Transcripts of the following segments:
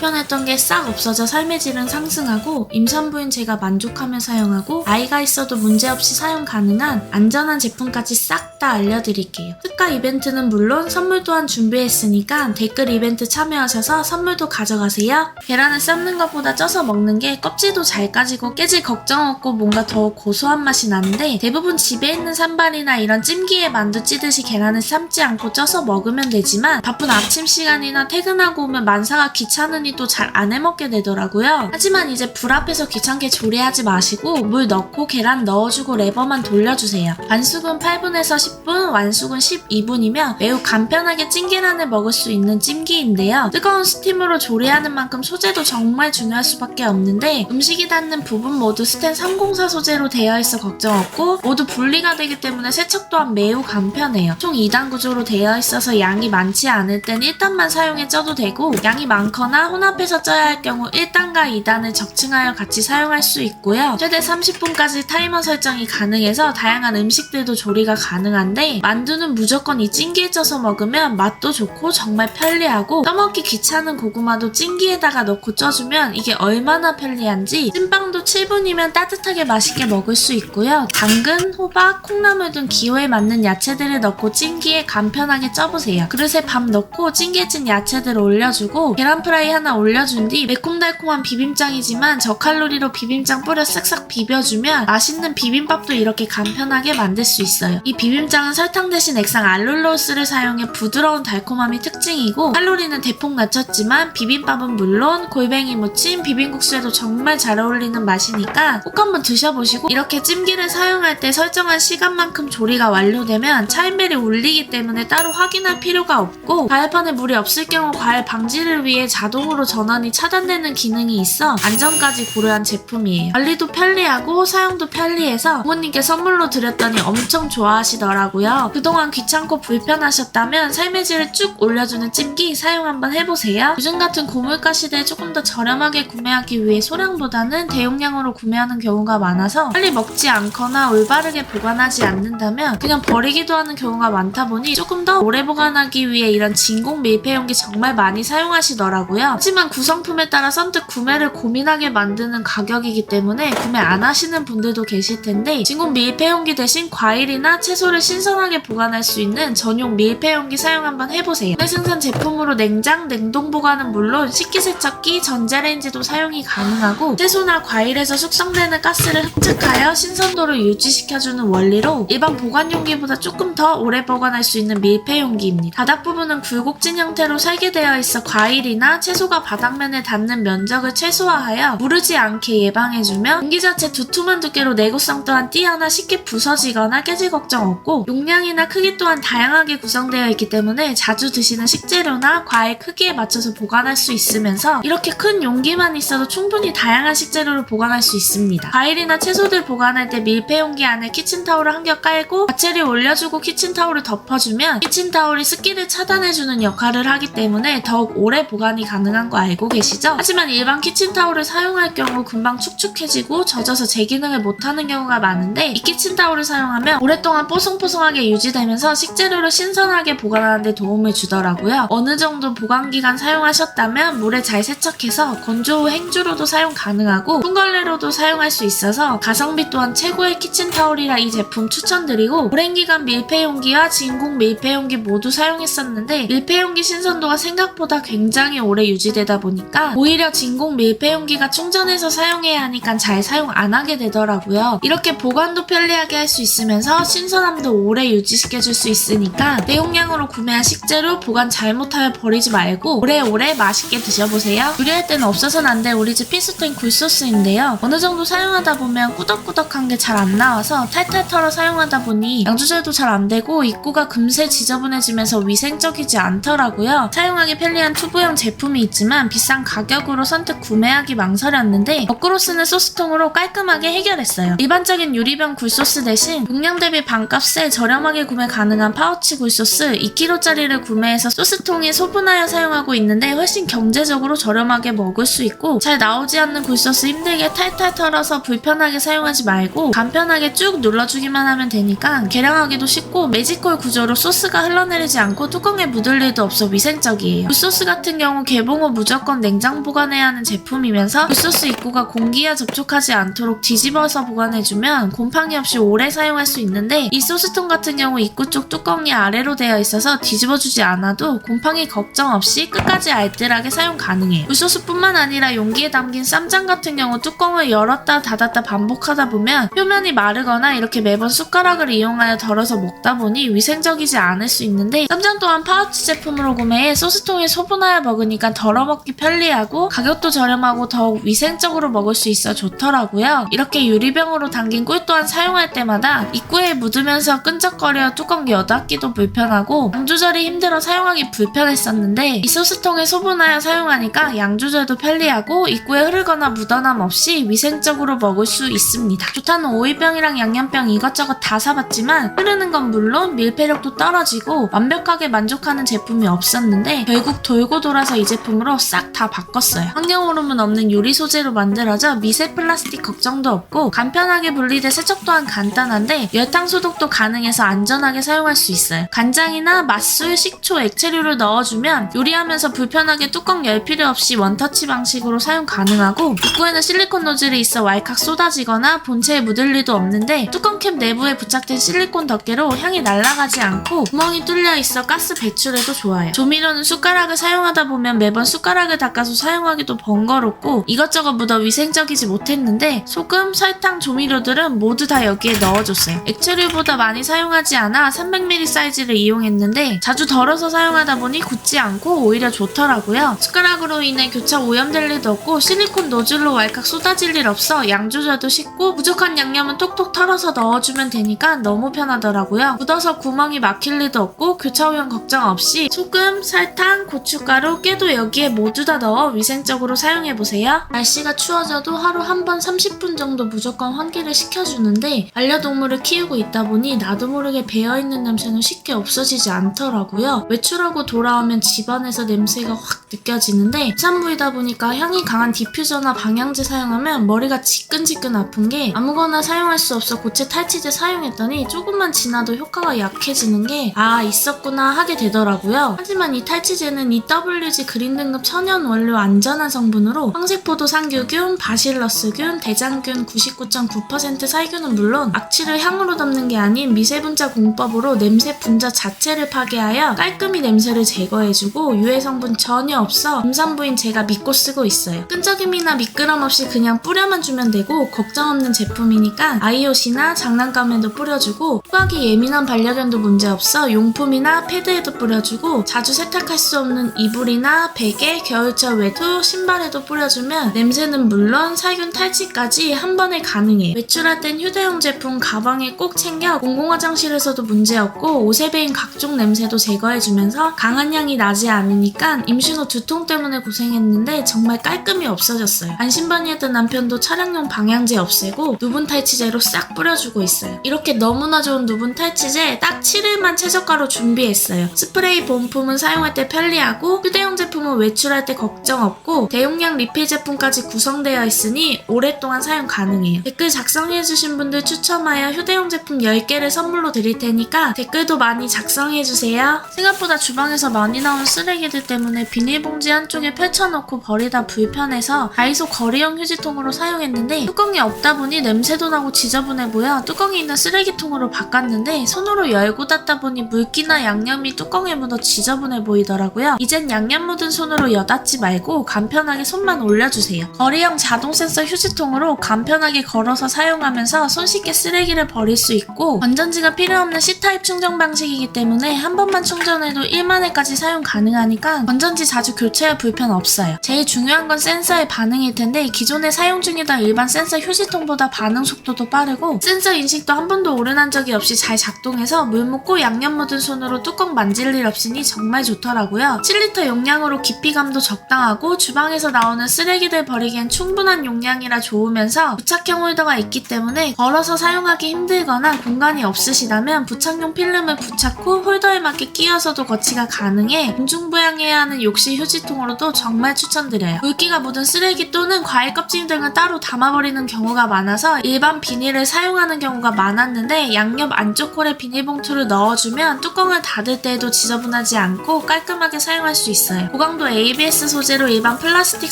불편했던 게 싹 없어져 삶의 질은 상승하고 임산부인 제가 만족하며 사용하고 아이가 있어도 문제없이 사용 가능한 안전한 제품까지 싹 다 알려드릴게요. 특가 이벤트는 물론 선물 또한 준비했으니까 댓글 이벤트 참여하셔서 선물도 가져가세요. 계란을 삶는 것보다 쪄서 먹는 게 껍질도 잘 까지고 깨질 걱정 없고 뭔가 더 고소한 맛이 나는데 대부분 집에 있는 산발이나 이런 찜기에 만두 찌듯이 계란을 삶지 않고 쪄서 먹으면 되지만 바쁜 아침 시간이나 퇴근하고 오면 만사가 귀찮으니 또 잘 안 해먹게 되더라고요. 하지만 이제 불 앞에서 귀찮게 조리하지 마시고 물 넣고 계란 넣어주고 레버만 돌려주세요. 반숙은 8분에서 10분, 완숙은 12분이며 매우 간편하게 찐계란을 먹을 수 있는 찜기인데요. 뜨거운 스팀으로 조리하는 만큼 소재도 정말 중요할 수밖에 없는데 음식이 닿는 부분 모두 스텐 304 소재로 되어 있어 걱정 없고 모두 분리가 되기 때문에 세척 또한 매우 간편해요. 총 2단 구조로 되어 있어서 양이 많지 않을 땐 1단만 사용해 쪄도 되고 양이 많거나 혼합해서 쪄야 할 경우 1단과 2단을 적층하여 같이 사용할 수 있고요. 최대 30분까지 타이머 설정이 가능해서 다양한 음식들도 조리가 가능한데 만두는 무조건 이 찜기에 쪄서 먹으면 맛도 좋고 정말 편리하고 떠먹기 귀찮은 고구마도 찜기에다가 넣고 쪄주면 이게 얼마나 편리한지 찐빵도 7분이면 따뜻하게 맛있게 먹을 수 있고요. 당근, 호박, 콩나물 등 기호에 맞는 야채들을 넣고 찜기에 간편하게 쪄보세요. 그릇에 밥 넣고 찜기에 찐 야채들 올려주고 계란 프라이 하나 올려준 뒤 매콤달콤한 비빔장이지만 저칼로리로 비빔장 뿌려 싹싹 비벼주면 맛있는 비빔밥도 이렇게 간편하게 만들 수 있어요. 이 비빔장은 설탕 대신 액상 알룰로스를 사용해 부드러운 달콤함이 특징이고 칼로리는 대폭 낮췄지만 비빔밥은 물론 골뱅이 무침, 비빔국수에도 정말 잘 어울리는 맛이니까 꼭 한번 드셔보시고 이렇게 찜기를 사용할 때 설정한 시간만큼 조리가 완료되면 차인벨이 울리기 때문에 따로 확인할 필요가 없고 과일판에 물이 없을 경우 과일 방지를 위해 자동으로 전원이 차단되는 기능이 있어 안전까지 고려한 제품이에요. 관리도 편리하고 사용도 편리해서 부모님께 선물로 드렸더니 엄청 좋아하시더라고요. 그동안 귀찮고 불편하셨다면 삶의 질을 쭉 올려주는 찜기 사용 한번 해보세요. 요즘 같은 고물가 시대에 조금 더 저렴하게 구매하기 위해 소량보다는 대용량으로 구매하는 경우가 많아서 빨리 먹지 않거나 올바르게 보관하지 않는다면 그냥 버리기도 하는 경우가 많다 보니 조금 더 오래 보관하기 위해 이런 진공 밀폐용기 정말 많이 사용하시더라고요. 하지만 구성품에 따라 선뜻 구매를 고민하게 만드는 가격이기 때문에 구매 안 하시는 분들도 계실 텐데 진공 밀폐용기 대신 과일이나 채소를 신선하게 보관할 수 있는 전용 밀폐용기 사용 한번 해보세요. 국내 생산 제품으로 냉장, 냉동 보관은 물론 식기세척기, 전자레인지도 사용이 가능하고 채소나 과일에서 숙성되는 가스를 흡착하여 신선도를 유지시켜주는 원리로 일반 보관용기보다 조금 더 오래 보관할 수 있는 밀폐용기입니다. 바닥 부분은 굴곡진 형태로 설계되어 있어 과일이나 채소가 바닥면에 닿는 면적을 최소화하여 무르지 않게 예방해주며 용기 자체 두툼한 두께로 내구성 또한 뛰어나 쉽게 부서지거나 깨질 걱정 없고 용량이나 크기 또한 다양하게 구성되어 있기 때문에 자주 드시는 식재료나 과일 크기에 맞춰서 보관할 수 있으면서 이렇게 큰 용기만 있어도 충분히 다양한 식재료를 보관할 수 있습니다. 과일이나 채소들 보관할 때 밀폐용기 안에 키친타올을 한 겹 깔고 야채를 올려주고 키친타올을 덮어주면 키친타올이 습기를 차단해주는 역할을 하기 때문에 더욱 오래 보관이 가능한 거 알고 계시죠? 하지만 일반 키친타올을 사용할 경우 금방 축축해지고 젖어서 제 기능을 못하는 경우가 많은데 이 키친타올을 사용하면 오랫동안 뽀송뽀송하게 유지되면서 식재료를 신선하게 보관하는 데 도움을 주더라고요. 어느 정도 보관기간 사용하셨다면 물에 잘 세척해서 건조 후 행주로도 사용 가능하고 손걸레로도 사용할 수 있어서 가성비 또한 최고의 키친타올이라 이 제품 추천드리고 오랜 기간 밀폐용기와 진공 밀폐용기 모두 사용했었는데 밀폐용기 신선도가 생각보다 굉장히 오래 유지되다 보니까 오히려 진공 밀폐용기가 충전해서 사용해야 하니까 잘 사용 안 하게 되더라고요. 이렇게 보관도 편리하게 할 수 있으면서 신선함도 오래 유지시켜줄 수 있으니까 대용량으로 구매한 식재료 보관 잘못하여 버리지 말고 오래오래 맛있게 드셔보세요. 요리할 때는 없어서는 안 될 우리 집 필수템 굴소스인데요. 어느 정도 사용하다 보면 꾸덕꾸덕한 게 잘 안 나와서 탈탈 털어 사용하다 보니 양 조절도 잘 안 되고 입구가 금세 지저분해지면서 위생적이지 않더라고요. 사용하기 편리한 튜브형 제품이 있지만 비싼 가격으로 선뜻 구매하기 망설였는데 거꾸로 쓰는 소스통으로 깔끔하게 해결했어요. 일반적인 유리병 굴소스 대신 용량 대비 반값에 저렴하게 구매 가능한 파우치 굴소스 2kg짜리를 구매해서 소스통에 소분하여 사용하고 있는데 훨씬 경제적으로 저렴하게 먹을 수 있고 잘 나오지 않는 굴소스 힘들게 탈탈 털어서 불편하게 사용하지 말고 간편하게 쭉 눌러주기만 하면 되니까 계량하기도 쉽고 매지컬 구조로 소스가 흘러내리지 않고 뚜껑에 묻을 일도 없어 위생적이에요. 굴소스 같은 경우 개봉 후 무조건 냉장 보관해야 하는 제품이면서 굴소스 입구가 공기와 접촉하지 않도록 뒤집어서 보관해주면 곰팡이 없이 오래 사용할 수 있는데, 이 소스통 같은 경우 입구 쪽 뚜껑이 아래로 되어 있어서 뒤집어주지 않아도 곰팡이 걱정 없이 끝까지 알뜰하게 사용 가능해요. 굴소스뿐만 아니라 용기에 담긴 쌈장 같은 경우 뚜껑을 열었다 닫았다 반복하다 보면 표면이 마르거나 이렇게 매번 숟가락을 이용하여 덜어서 먹다 보니 위생적이지 않을 수 있는데, 쌈장 또한 파우치 제품으로 구매해 소스통에 소분하여 먹으니까 덜어먹기 편리하고 가격도 저렴하고 더욱 위생적으로 먹을 수 있어 좋더라고요. 이렇게 유리병으로 담긴 꿀 또한 사용할 때마다 입구에 묻으면서 끈적거려 뚜껑 여닫기도 불편하고 양 조절이 힘들어 사용하기 불편했었는데, 이 소스통에 소분하여 사용하니까 양 조절도 편리하고 입구에 흐르거나 묻어남 없이 위생적으로 먹을 수 있습니다. 좋다는 오일병이랑 양념병 이것저것 다 사봤지만 흐르는 건 물론 밀폐력도 떨어지고 완벽하게 만족하는 제품이 없었는데, 결국 돌고 돌아서 이 제품으로 싹 다 바꿨어요. 환경 오염은 없는 유리 소재로 만들어져 미세 플라스틱 걱정도 없고 간편하게 분리돼 세척 또한 간단한데 열탕 소독도 가능해서 안전하게 사용할 수 있어요. 간장이나 맛술, 식초, 액체류를 넣어주면 요리하면서 불편하게 뚜껑 열 필요 없이 원터치 방식으로 사용 가능하고, 입구에는 실리콘 노즐이 있어 왈칵 쏟아지거나 본체에 묻을 일도 없는데, 뚜껑캡 내부에 부착된 실리콘 덮개로 향이 날아가지 않고 구멍이 뚫려 있어 가스 배출에도 좋아요. 조미료는 숟가락을 사용하다 보면 매번 숟가락을 닦아서 사용하기도 번거롭고 이것저것 묻어 위생적이지 못했는데, 소금, 설탕, 조미료들은 모두 다 여기에 넣어줬어요. 액체류보다 많이 사용하지 않아 300ml 사이즈를 이용했는데 자주 덜어서 사용하다 보니 굳지 않고 오히려 좋더라고요. 숟가락으로 인해 교차 오염될 일도 없고 실리콘 노즐로 왈칵 쏟아질 일 없어 양 조절도 쉽고, 부족한 양념은 톡톡 털어서 넣어주면 되니까 너무 편하더라고요. 묻어서 구멍이 막힐 일도 없고 교차 오염 걱정 없이 소금, 설탕, 고춧가루, 깨도 여기에 모두 다 넣어 위생적으로 사용해보세요. 날씨가 추워져도 하루 한 번 30분 정도 무조건 환기를 시켜주는데, 반려동물을 키우고 있다 보니 나도 모르게 배어있는 냄새는 쉽게 없어지지 않더라고요. 외출하고 돌아오면 집안에서 냄새가 확 느껴지는데, 산부이다 보니까 향이 강한 디퓨저나 방향제 사용하면 머리가 지끈지끈 아픈 게 아무거나 사용할 수 없어 고체 탈취제 사용했더니 조금만 지나도 효과가 약해지는 게 있었구나 하게 되더라고요. 하지만 이 탈취제는 EWG 그린 등급 천연 원료 안전한 성분으로 황색포도 상규균, 바실러스균, 대장균 99.9% 살균은 물론 악취를 향으로 담는 게 아닌 미세분자 공법으로 냄새 분자 자체를 파괴하여 깔끔히 냄새를 제거해주고 유해 성분 전혀 없어 임산부인 제가 믿고 쓰고 있어요. 끈적임이나 미끄럼 없이 그냥 뿌려만 주면 되고 걱정 없는 제품이니까 아이옷이나 장난감에도 뿌려주고, 후각이 예민한 반려견도 문제없어 용품이나 패드에도 뿌려주고, 자주 세탁할 수 없는 이불이나 베개, 겨울철 외투, 신발에도 뿌려주면 냄새는 물론 살균 탈취까지 한 번에 가능해요. 외출할 땐 휴대용 제품 가방에 꼭 챙겨 공공화장실에서도 문제없고 옷에 배인 각종 냄새도 제거해주면서 강한 향이 나지 않으니까 임신 후 두통 때문에 고생했는데 정말 깔끔히 없어졌어요. 안심번이었던 남편도 차량용 방향제 없애고 누분 탈취제로 싹 뿌려주고 있어요. 이렇게 너무나 좋은 누분 탈취제 딱 7일만 최저가로 준비했어요. 스프레이 본품은 사용할 때 편리하고 휴대용 제품은 외출할 때 걱정 없고 대용량 리필 제품까지 구성되어 있으니 오랫동안 사용 가능해요. 댓글 작성해주신 분들 추첨하여 휴대용 제품 10개를 선물로 드릴 테니까 댓글도 많이 작성해주세요. 생각보다 주방에서 많이 나온 쓰레기들 때문에 비닐봉지 한쪽에 펼쳐놓고 버리다 불편해서 다이소 거리형 휴지통으로 사용했는데, 뚜껑이 없다 보니 냄새도 나고 지저분해 보여 뚜껑이 있는 쓰레기통으로 바꿨는데, 손으로 열고 닫다 보니 물기나 양념이 뚜껑에 묻어 지저분해 보이더라고요. 이젠 양념 묻은 손으로 여닫지 말고 간편하게 손만 올려주세요. 거리형 자동 센서 휴지통으로 간편하게 걸어서 사용하면서 손쉽게 쓰레기를 버릴 수 있고, 건전지가 필요 없는 C타입 충전 방식이기 때문에 한 번만 충전해도 1만 회까지 사용 가능하니까 건전지 자주 교체할 불편 없어요. 제일 중요한 건 센서의 반응일 텐데, 기존에 사용 중이던 일반 센서 휴지통보다 반응 속도도 빠르고 센서 인식도 한 번도 오른한 적이 없이 잘 작동해서 물 묻고 양념 묻은 손으로 뚜껑 만질 일 없으니 정말 좋더라고요. 7리터 용량으로 깊이감도 적당하고 주방에서 나오는 쓰레기들 버리기엔 충분한 용량이라 좋으면서 부착형 홀더가 있기 때문에 걸어서 사용하기 힘들거나 공간이 없으시다면 부착용 필름을 부착 후 홀더에 맞게 끼워서도 거치가 가능해 공중부양해야 하는 욕실 휴지통으로도 정말 추천드려요. 물기가 묻은 쓰레기 또는 과일 껍질 등을 따로 담아버리는 경우가 많아서 일반 비닐을 사용하는 경우가 많았는데, 양옆 안쪽 홀에 비닐봉투를 넣어주면 뚜껑을 닫을 때에도 지저분하지 않고 깔끔하게 사용할 수 있어요. 보강도 ABS 소재로 일반 플라스틱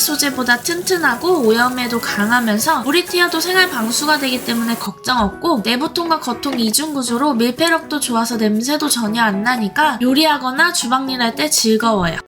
소재보다 튼튼하고 오염에도 강하면서 물이 튀어도 생활 방수가 되기 때문에 걱정 없고, 내부통과 겉통 이중 구조로 밀폐력도 좋아서 냄새도 전혀 안 나니까 요리하거나 주방일 할 때 즐거워요.